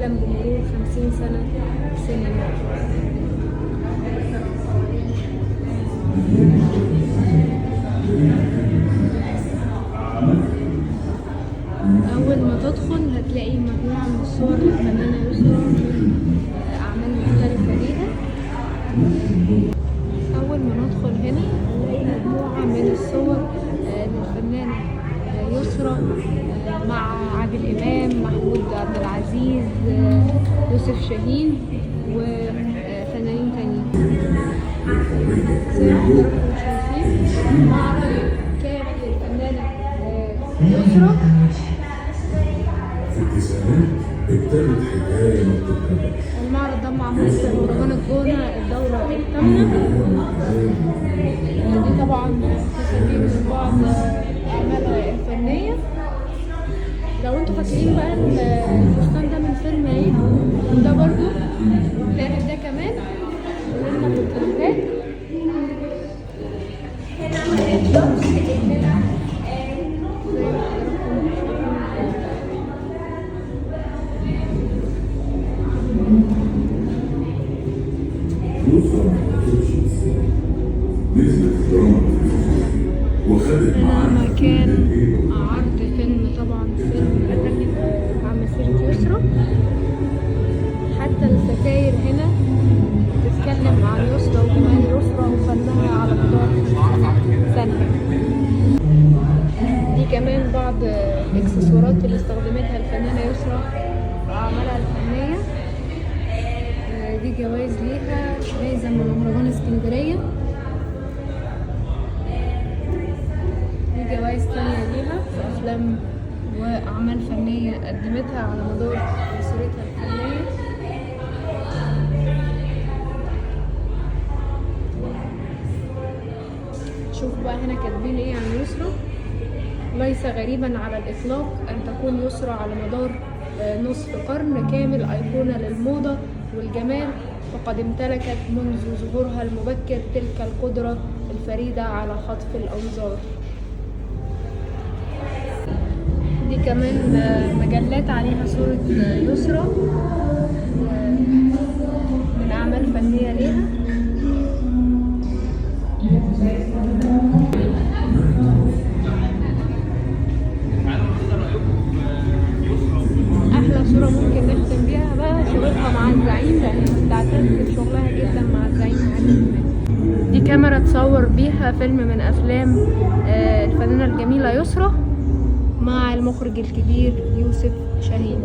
احتفالا بمرور 50 سنة سينما. أول ما تدخل هتلاقي مجموعة من الصور للفنانة يسرا من أعمال مختلفة ليها. أول ما ندخل هنا هنلاقي مجموعة من الصور للفنانة يسرا مع عادل إمام، محمود عبد العزيز، يوسف شاهين وفنانين تانيين. زي ما حضراتكم شايفين معرض كامل للفنانة يسرا. المعرض ده معمول في مهرجان الجونة الدورة الثامنة. دي طبعا تسجيل من بعض أعمالها الفنية. لو انتوا فاكرين بقى الفستان ده من فيلم ايه، وده برضو والتالت ده كمان ولنا بالتلاتات. هنا مكان عرض فيلم، طبعا فيلم عن مسيرة يسرا. حتى الستاير هنا بتتكلم عن يسرا وجمال يسرا وفنها على مدار 50 سنة. دي كمان بعض الاكسسوارات اللي استخدمتها الفنانة يسرا في أعمالها الفنية. دي جوائز ليها، جايزة من مهرجان اسكندرية. دي جوائز تانية ليها في أفلام وأعمال فنية قدمتها على مدار مسيرتها الفنية. شوفوا بقى هنا كاتبين ايه عن يسرا. ليس غريبا على الإطلاق أن تكون يسرا على مدار نصف قرن كامل أيقونة للموضة والجمال، فقد امتلكت منذ ظهورها المبكر تلك القدرة الفريدة على خطف الأنظار. دي كمان مجلات عليها صورة يسرا من أعمال فنية ليها. أحلى صورة ممكن نختم بيها بقى صورتها مع الزعيم، لأنها بتعتز بشغلها جدا مع الزعيم عادل إمام. دي كاميرا تصور بيها فيلم من أفلام الفنانة الجميلة يسرا مع المخرج الكبير يوسف شاهين.